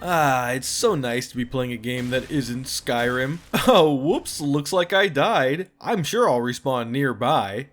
Ah, it's so nice to be playing a game that isn't Skyrim. Oh, whoops, looks like I died. I'm sure I'll respawn nearby.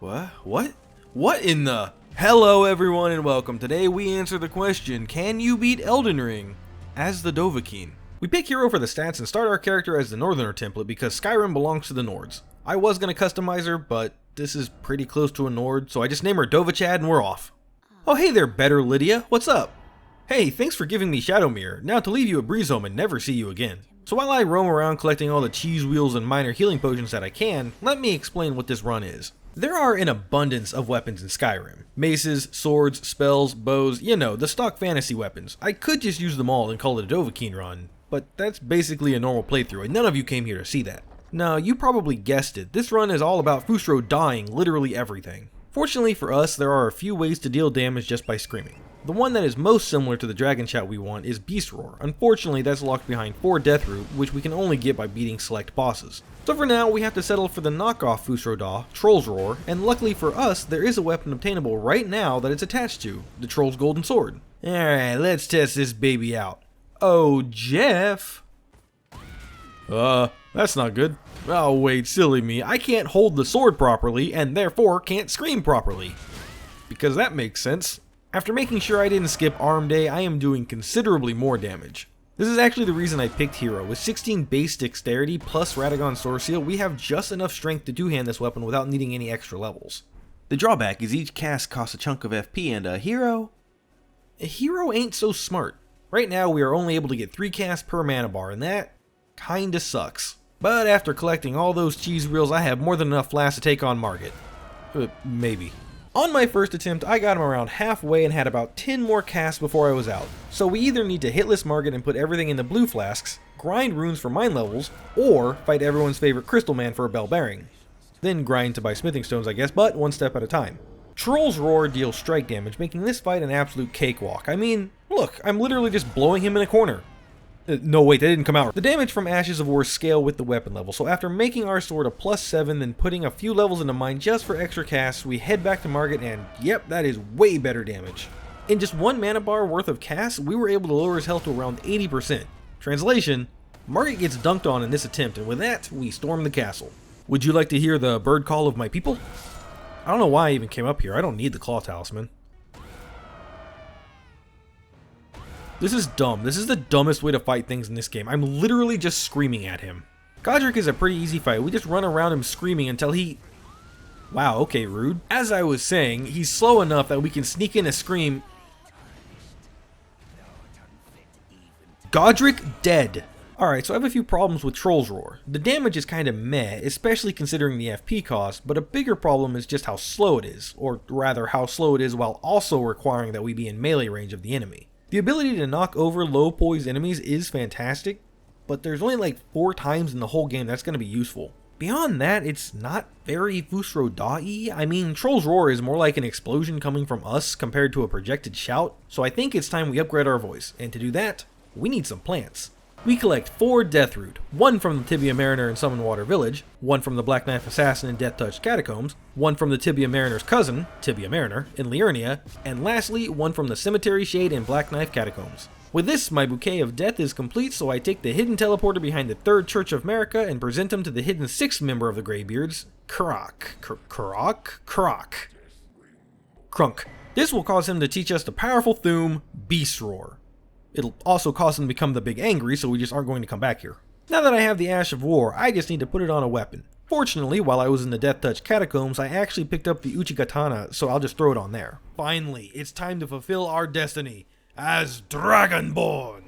What? What in the... Hello everyone and welcome. Today we answer the question, can you beat Elden Ring as the Dovahkiin? We pick hero for the stats and start our character as the Northerner template because Skyrim belongs to the Nords. I was gonna customize her, but this is pretty close to a Nord, so I just name her Dovachad and we're off. Oh hey there, Better Lydia, what's up? Hey, thanks for giving me Shadowmere, now to leave you at Breezehome and never see you again. So while I roam around collecting all the cheese wheels and minor healing potions that I can, let me explain what this run is. There are an abundance of weapons in Skyrim. Maces, swords, spells, bows, you know, the stock fantasy weapons. I could just use them all and call it a Dovahkiin run, but that's basically a normal playthrough and none of you came here to see that. Now, you probably guessed it, this run is all about Fusro dying literally everything. Fortunately for us, there are a few ways to deal damage just by screaming. The one that is most similar to the Dragon Shout we want is Beast Roar. Unfortunately, that's locked behind 4 Death Root, which we can only get by beating select bosses. So for now, we have to settle for the knockoff Fusro Da, Troll's Roar, and luckily for us, there is a weapon obtainable right now that it's attached to, the Troll's Golden Sword. Alright, let's test this baby out. Oh, Jeff! That's not good. Oh wait, silly me, I can't hold the sword properly, and therefore can't scream properly. Because that makes sense. After making sure I didn't skip Arm Day, I am doing considerably more damage. This is actually the reason I picked Hero. With 16 base dexterity plus Radagon Sword Seal, we have just enough strength to two-hand this weapon without needing any extra levels. The drawback is each cast costs a chunk of FP and a hero ain't so smart. Right now we are only able to get 3 casts per mana bar and that kinda sucks. But after collecting all those cheese wheels, I have more than enough flasks to take on Margit. Maybe. On my first attempt, I got him around halfway and had about 10 more casts before I was out. So we either need to hitless Margit and put everything in the blue flasks, grind runes for mine levels, or fight everyone's favorite Crystal Man for a bell bearing. Then grind to buy smithing stones I guess, but one step at a time. Troll's Roar deals strike damage, making this fight an absolute cakewalk. I mean, look, I'm literally just blowing him in a corner. No wait, that didn't come out. The damage from Ashes of War scale with the weapon level, so after making our sword a +7, then putting a few levels into mine just for extra casts, we head back to Margit and yep, that is way better damage. In just 1 mana bar worth of casts, we were able to lower his health to around 80%. Translation, Margit gets dunked on in this attempt, and with that, we storm the castle. Would you like to hear the bird call of my people? I don't know why I even came up here, I don't need the Claw Talisman. This is dumb. This is the dumbest way to fight things in this game. I'm literally just screaming at him. Godrick is a pretty easy fight. We just run around him screaming until he... Wow, okay, rude. As I was saying, he's slow enough that we can sneak in a scream. Godrick dead. Alright, so I have a few problems with Troll's Roar. The damage is kinda meh, especially considering the FP cost, but a bigger problem is just how slow it is. Or rather, how slow it is while also requiring that we be in melee range of the enemy. The ability to knock over low poise enemies is fantastic, but there's only like 4 times in the whole game that's going to be useful. Beyond that, it's not very Fusro Da-y. I mean, Troll's Roar is more like an explosion coming from us compared to a projected shout, so I think it's time we upgrade our voice, and to do that, we need some plants. We collect 4 Death Root, 1 from the Tibia Mariner in Summonwater Village, 1 from the Black Knife Assassin in Death Touch Catacombs, 1 from the Tibia Mariner's cousin, Tibia Mariner, in Liurnia, and lastly, 1 from the Cemetery Shade in Black Knife Catacombs. With this, my bouquet of death is complete, so I take the hidden teleporter behind the 3rd Church of Marika and present him to the hidden 6th member of the Greybeards, Crunk. This will cause him to teach us the powerful Thu'um, Beast Roar. It'll also cause him to become the Big Angry, so we just aren't going to come back here. Now that I have the Ash of War, I just need to put it on a weapon. Fortunately, while I was in the Death Touch Catacombs, I actually picked up the Uchigatana, so I'll just throw it on there. Finally, it's time to fulfill our destiny as Dragonborn!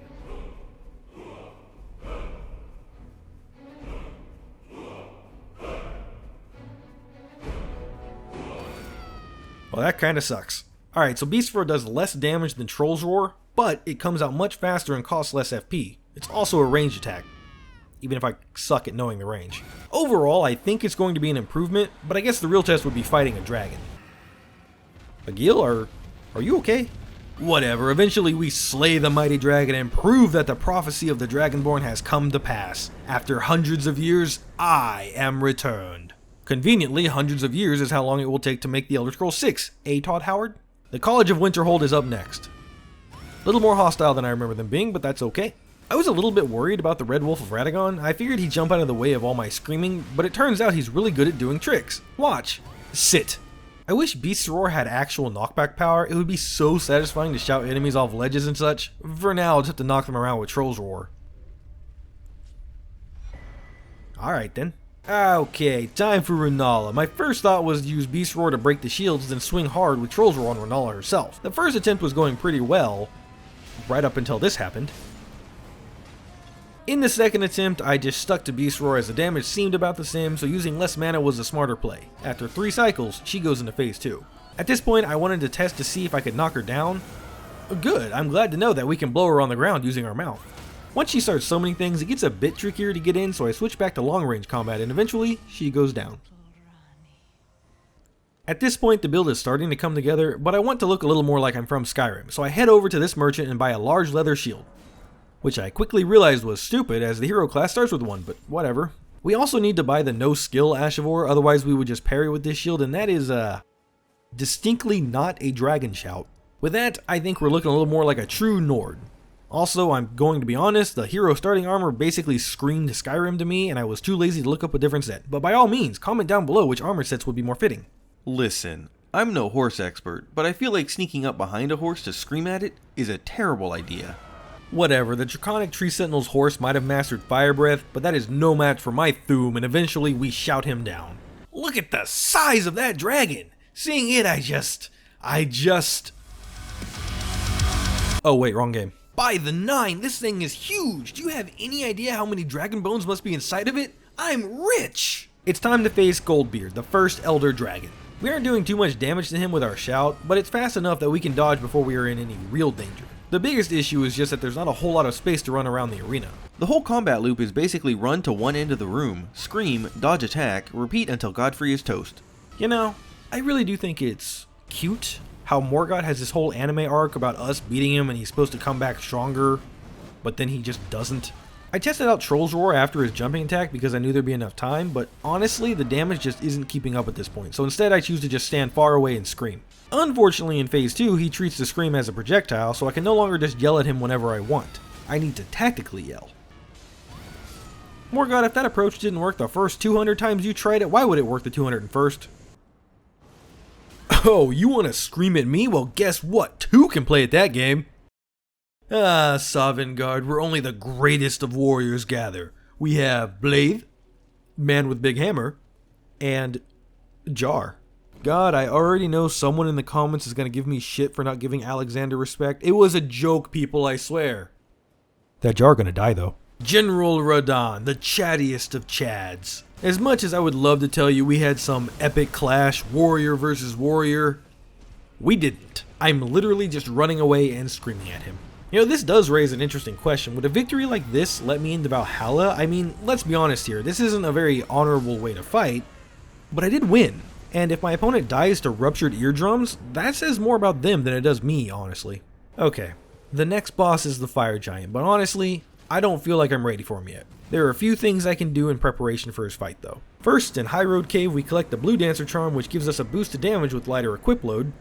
Well, that kinda sucks. Alright, so Beast Roar does less damage than Troll's Roar, but it comes out much faster and costs less FP. It's also a ranged attack, even if I suck at knowing the range. Overall, I think it's going to be an improvement, but I guess the real test would be fighting a dragon. Agil, are you okay? Whatever, eventually we slay the mighty dragon and prove that the prophecy of the Dragonborn has come to pass. After hundreds of years, I am returned. Conveniently, hundreds of years is how long it will take to make the Elder Scrolls 6, Todd Howard? The College of Winterhold is up next. A little more hostile than I remember them being, but that's okay. I was a little bit worried about the Red Wolf of Radagon. I figured he'd jump out of the way of all my screaming, but it turns out he's really good at doing tricks. Watch. Sit. I wish Beast's Roar had actual knockback power. It would be so satisfying to shout enemies off ledges and such. For now, I'll just have to knock them around with Troll's Roar. Alright then. Okay, time for Renala. My first thought was to use Beast's Roar to break the shields, then swing hard with Troll's Roar on Renala herself. The first attempt was going pretty well, right up until this happened. In the second attempt, I just stuck to Beast Roar as the damage seemed about the same, so using less mana was a smarter play. After 3 cycles, she goes into phase 2. At this point, I wanted to test to see if I could knock her down. Good, I'm glad to know that we can blow her on the ground using our mouth. Once she starts summoning things, it gets a bit trickier to get in, so I switch back to long range combat, and eventually, she goes down. At this point, the build is starting to come together, but I want to look a little more like I'm from Skyrim, so I head over to this merchant and buy a large leather shield. Which I quickly realized was stupid, as the hero class starts with one, but whatever. We also need to buy the no skill Ash of War, otherwise we would just parry with this shield, and that is, distinctly not a dragon shout. With that, I think we're looking a little more like a true Nord. Also, I'm going to be honest, the hero starting armor basically screamed Skyrim to me, and I was too lazy to look up a different set. But by all means, comment down below which armor sets would be more fitting. Listen, I'm no horse expert, but I feel like sneaking up behind a horse to scream at it is a terrible idea. Whatever, the Draconic Tree Sentinel's horse might have mastered Fire Breath, but that is no match for my Thuum, and eventually we shout him down. Look at the size of that dragon! Seeing it, I just... Oh wait, wrong game. By the 9, this thing is huge! Do you have any idea how many dragon bones must be inside of it? I'm rich! It's time to face Goldbeard, the first Elder Dragon. We aren't doing too much damage to him with our shout, but it's fast enough that we can dodge before we are in any real danger. The biggest issue is just that there's not a whole lot of space to run around the arena. The whole combat loop is basically run to one end of the room, scream, dodge attack, repeat until Godfrey is toast. You know, I really do think it's cute how Morgott has this whole anime arc about us beating him and he's supposed to come back stronger, but then he just doesn't. I tested out Troll's Roar after his jumping attack because I knew there'd be enough time, but honestly, the damage just isn't keeping up at this point, so instead I choose to just stand far away and scream. Unfortunately, in phase 2, he treats the scream as a projectile, so I can no longer just yell at him whenever I want. I need to tactically yell. Morgott, if that approach didn't work the first 200 times you tried it, why would it work the 201st? Oh, you want to scream at me? Well, guess what? 2 can play at that game. Ah, Sovngarde, where only the greatest of warriors gather. We have Blaidd, Man with Big Hammer, and Jar. God, I already know someone in the comments is going to give me shit for not giving Alexander respect. It was a joke, people, I swear. That Jar gonna die, though. General Radahn, the chattiest of chads. As much as I would love to tell you we had some epic clash, warrior versus warrior, we didn't. I'm literally just running away and screaming at him. You know, this does raise an interesting question. Would a victory like this let me into Valhalla? I mean, let's be honest here, this isn't a very honorable way to fight, but I did win. And if my opponent dies to ruptured eardrums, that says more about them than it does me, honestly. Okay, the next boss is the Fire Giant, but honestly, I don't feel like I'm ready for him yet. There are a few things I can do in preparation for his fight though. First, in High Road Cave we collect the Blue Dancer Charm, which gives us a boost to damage with lighter equip load.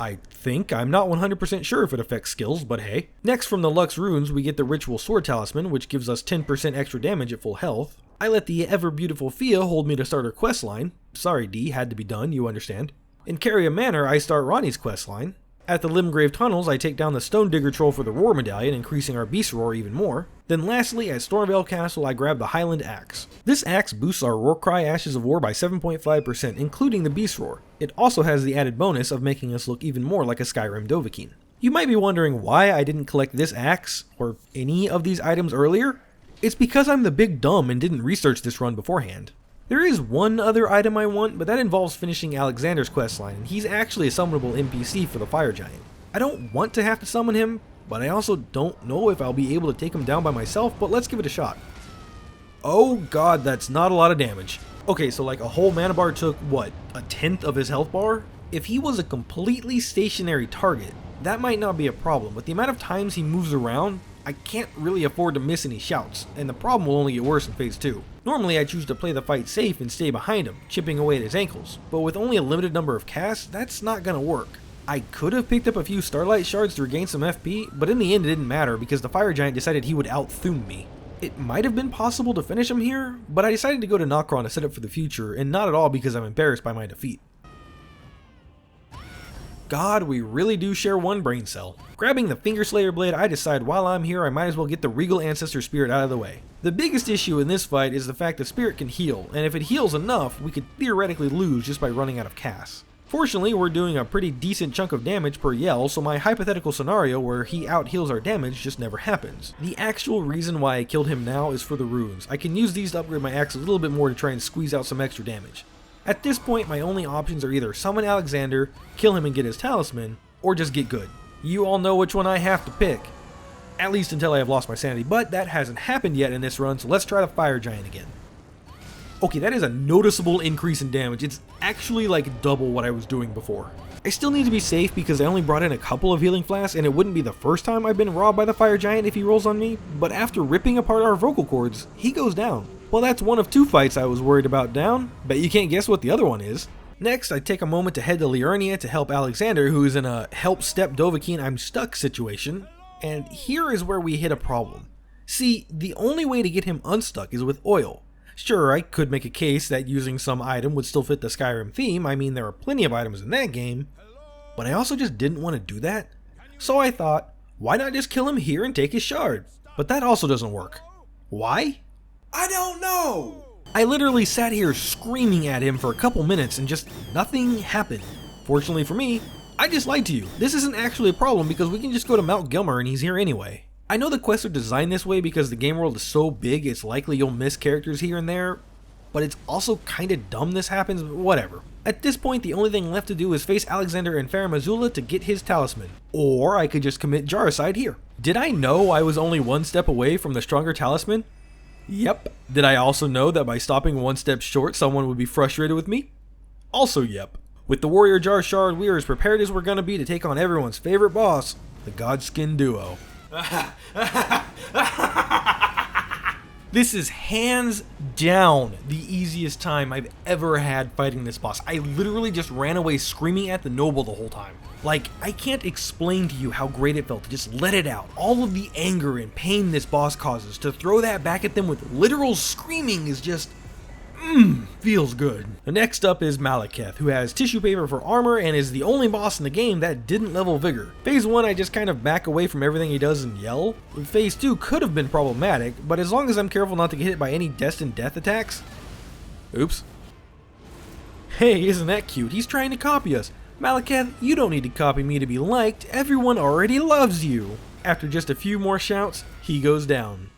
I think. I'm not 100% sure if it affects skills, but hey. Next, from the Lux Runes, we get the Ritual Sword Talisman, which gives us 10% extra damage at full health. I let the ever-beautiful Fia hold me to start her questline. Sorry, D, had to be done, you understand. In Caria Manor, I start Ranni's questline. At the Limgrave Tunnels, I take down the Stone Digger Troll for the Roar Medallion, increasing our Beast Roar even more. Then lastly, at Stormveil Castle, I grab the Highland Axe. This axe boosts our Roar Cry Ashes of War by 7.5%, including the Beast Roar. It also has the added bonus of making us look even more like a Skyrim Dovahkiin. You might be wondering why I didn't collect this axe, or any of these items earlier. It's because I'm the big dumb and didn't research this run beforehand. There is one other item I want, but that involves finishing Alexander's questline, and he's actually a summonable NPC for the Fire Giant. I don't want to have to summon him, but I also don't know if I'll be able to take him down by myself, but let's give it a shot. Oh god, that's not a lot of damage. Okay, so like a whole mana bar took, what, a tenth of his health bar? If he was a completely stationary target, that might not be a problem, but the amount of times he moves around, I can't really afford to miss any shouts, and the problem will only get worse in phase 2. Normally I choose to play the fight safe and stay behind him, chipping away at his ankles, but with only a limited number of casts, that's not gonna work. I could have picked up a few Starlight Shards to regain some FP, but in the end it didn't matter because the Fire Giant decided he would out-Thune me. It might have been possible to finish him here, but I decided to go to Nokron to set up for the future, and not at all because I'm embarrassed by my defeat. God, we really do share one brain cell. Grabbing the Finger Slayer blade, I decide while I'm here I might as well get the Regal Ancestor Spirit out of the way. The biggest issue in this fight is the fact the Spirit can heal, and if it heals enough, we could theoretically lose just by running out of Cass. Fortunately, we're doing a pretty decent chunk of damage per yell, so my hypothetical scenario where he out-heals our damage just never happens. The actual reason why I killed him now is for the runes. I can use these to upgrade my axe a little bit more to try and squeeze out some extra damage. At this point, my only options are either summon Alexander, kill him and get his talisman, or just get good. You all know which one I have to pick. At least until I have lost my sanity, but that hasn't happened yet in this run, so let's try the Fire Giant again. Okay, that is a noticeable increase in damage. It's actually like double what I was doing before. I still need to be safe because I only brought in a couple of healing flasks and it wouldn't be the first time I've been robbed by the Fire Giant if he rolls on me, but after ripping apart our vocal cords, he goes down. Well, that's one of two fights I was worried about down, but you can't guess what the other one is. Next, I take a moment to head to Liurnia to help Alexander, who is in a help step Dovahkiin I'm stuck situation, and here is where we hit a problem. See, the only way to get him unstuck is with oil. Sure, I could make a case that using some item would still fit the Skyrim theme, I mean there are plenty of items in that game, but I also just didn't want to do that. So I thought, why not just kill him here and take his shard? But that also doesn't work. Why? I don't know! I literally sat here screaming at him for a couple minutes and just nothing happened. Fortunately for me, I just lied to you. This isn't actually a problem because we can just go to Mount Gilmer and he's here anyway. I know the quests are designed this way because the game world is so big it's likely you'll miss characters here and there, but it's also kinda dumb this happens, but whatever. At this point the only thing left to do is face Alexander and Farum Azula to get his talisman, or I could just commit Jaricide here. Did I know I was only one step away from the stronger talisman? Yep. Did I also know that by stopping one step short someone would be frustrated with me? Also yep. With the Warrior Jar Shard, we are as prepared as we're gonna be to take on everyone's favorite boss, the Godskin Duo. This is hands down the easiest time I've ever had fighting this boss. I literally just ran away screaming at the noble the whole time. Like, I can't explain to you how great it felt to just let it out. All of the anger and pain this boss causes, to throw that back at them with literal screaming is just... feels good. The next up is Malekith, who has tissue paper for armor and is the only boss in the game that didn't level vigor. Phase 1 I just kind of back away from everything he does and yell. Phase 2 could have been problematic, but as long as I'm careful not to get hit by any destined death attacks... Oops. Hey, isn't that cute? He's trying to copy us. Malekith, you don't need to copy me to be liked. Everyone already loves you. After just a few more shouts, he goes down.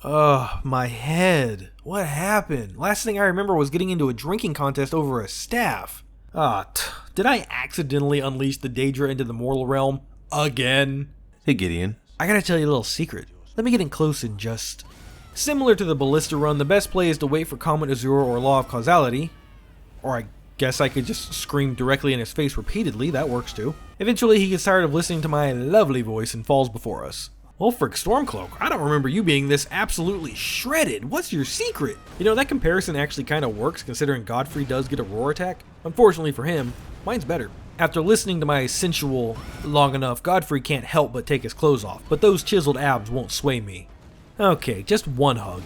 Ugh, my head. What happened? Last thing I remember was getting into a drinking contest over a staff. Did I accidentally unleash the Daedra into the mortal realm? Again? Hey Gideon. I gotta tell you a little secret. Let me get in close and just... Similar to the Ballista run, the best play is to wait for Comet Azure or Law of Causality. Or I guess I could just scream directly in his face repeatedly, that works too. Eventually he gets tired of listening to my lovely voice and falls before us. Well, frick, Stormcloak, I don't remember you being this absolutely shredded. What's your secret? You know, that comparison actually kind of works considering Godfrey does get a roar attack. Unfortunately for him, mine's better. After listening to my sensual long enough, Godfrey can't help but take his clothes off, but those chiseled abs won't sway me. Okay, just one hug.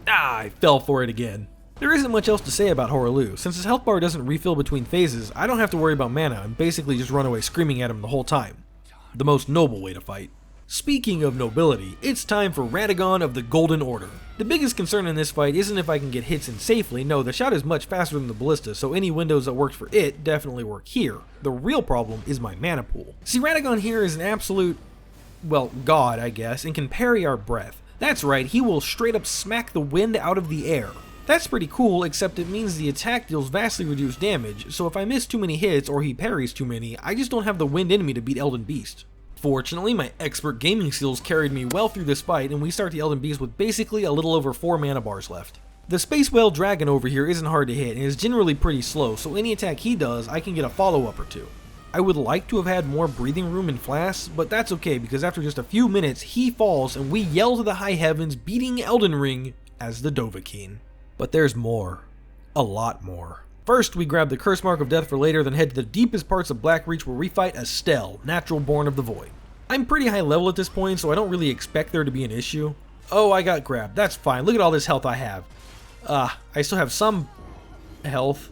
I fell for it again. There isn't much else to say about Hoarah. Since his health bar doesn't refill between phases, I don't have to worry about mana and basically just run away screaming at him the whole time. The most noble way to fight. Speaking of nobility, it's time for Radagon of the Golden Order. The biggest concern in this fight isn't if I can get hits in safely, no, the shot is much faster than the ballista, so any windows that worked for it definitely work here. The real problem is my mana pool. See, Radagon here is an absolute, well, god, I guess, and can parry our breath. That's right, he will straight up smack the wind out of the air. That's pretty cool, except it means the attack deals vastly reduced damage, so if I miss too many hits or he parries too many, I just don't have the wind in me to beat Elden Beast. Fortunately, my expert gaming skills carried me well through this fight, and we start the Elden Beast with basically a little over 4 mana bars left. The Space Whale Dragon over here isn't hard to hit and is generally pretty slow, so any attack he does, I can get a follow-up or two. I would like to have had more breathing room in Flasks, but that's okay because after just a few minutes, he falls and we yell to the high heavens, beating Elden Ring as the Dovahkiin. But there's more. A lot more. First, we grab the Curse Mark of Death for later, then head to the deepest parts of Blackreach where we fight Estelle, Natural Born of the Void. I'm pretty high level at this point, so I don't really expect there to be an issue. Oh, I got grabbed. That's fine. Look at all this health I have. I still have some health.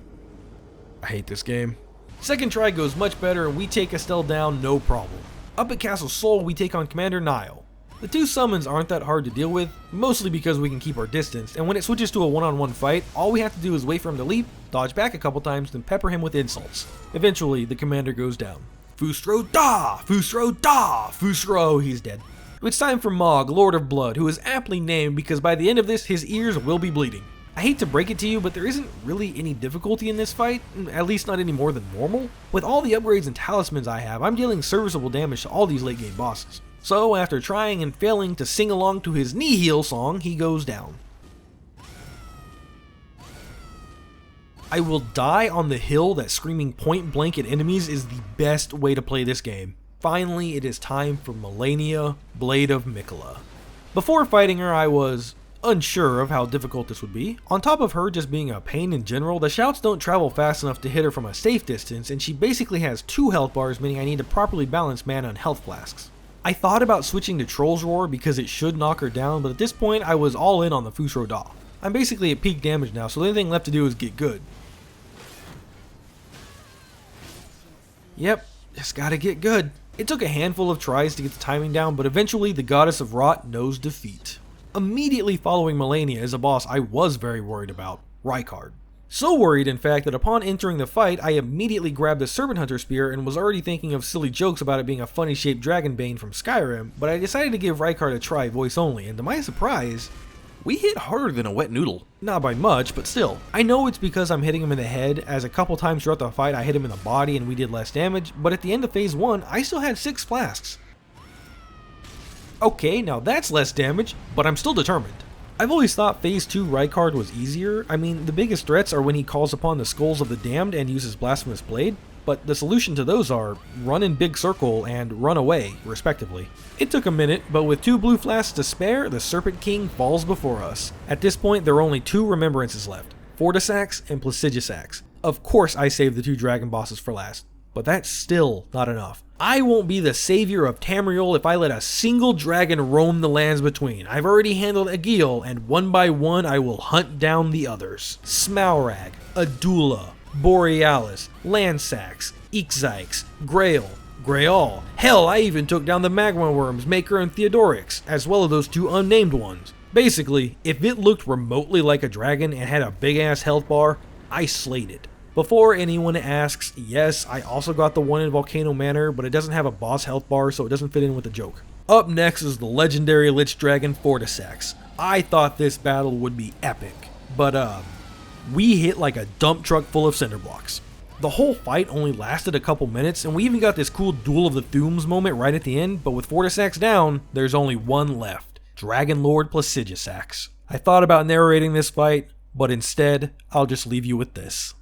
I hate this game. Second try goes much better, and we take Estelle down no problem. Up at Castle Sol, we take on Commander Nile. The two summons aren't that hard to deal with, mostly because we can keep our distance, and when it switches to a one-on-one fight, all we have to do is wait for him to leap, dodge back a couple times, then pepper him with insults. Eventually, the commander goes down. Fusro da! Fusro da! Fusro, he's dead. It's time for Mog, Lord of Blood, who is aptly named because by the end of this, his ears will be bleeding. I hate to break it to you, but there isn't really any difficulty in this fight, at least not any more than normal. With all the upgrades and talismans I have, I'm dealing serviceable damage to all these late game bosses. So after trying and failing to sing along to his Nihil song, he goes down. I will die on the hill that screaming point blank at enemies is the best way to play this game. Finally, it is time for Malenia, Blade of Miquella. Before fighting her, I was unsure of how difficult this would be. On top of her just being a pain in general, the shouts don't travel fast enough to hit her from a safe distance, and she basically has 2 health bars, meaning I need to properly balance mana and health flasks. I thought about switching to Troll's Roar because it should knock her down, but at this point I was all in on the Fusro Da. I'm basically at peak damage now, so the only thing left to do is get good. Yep, just gotta get good. It took a handful of tries to get the timing down, but eventually the Goddess of Rot knows defeat. Immediately following Malenia is a boss I was very worried about, Rykard. So worried, in fact, that upon entering the fight, I immediately grabbed the Serpent Hunter Spear and was already thinking of silly jokes about it being a funny-shaped Dragonbane from Skyrim, but I decided to give Rykard a try voice only, and to my surprise, We hit harder than a wet noodle. not by much, but still. I know it's because I'm hitting him in the head, as a couple times throughout the fight I hit him in the body and we did less damage, but at the end of Phase 1, I still had 6 flasks. Okay, now that's less damage, but I'm still determined. I've always thought Phase 2 Rykard was easier. I mean, the biggest threats are when he calls upon the Skulls of the Damned and uses Blasphemous Blade, but the solution to those are run in big circle and run away, respectively. It took a minute, but with 2 blue flasks to spare, the Serpent King falls before us. At this point, there are only 2 remembrances left, Fortisax and Placidusax. Of course I saved the 2 dragon bosses for last, but that's still not enough. I won't be the savior of Tamriel if I let a single dragon roam the lands between. I've already handled Agheel, and one by one I will hunt down the others. Smaurag, Adula, Borealis, Landsax, Ixyx, Grail. Hell, I even took down the Magma Worms, Maker and Theodorix, as well as those 2 unnamed ones. Basically, if it looked remotely like a dragon and had a big ass health bar, I slayed it. Before anyone asks, yes, I also got the one in Volcano Manor, but it doesn't have a boss health bar, so it doesn't fit in with the joke. Up next is the legendary Lich Dragon Fortisax. I thought this battle would be epic, but we hit like a dump truck full of cinder blocks. The whole fight only lasted a couple minutes, and we even got this cool Duel of the Thumes moment right at the end, but with Fortisax down, there's only one left, Dragon Lord Placidusax. I thought about narrating this fight, but instead, I'll just leave you with this.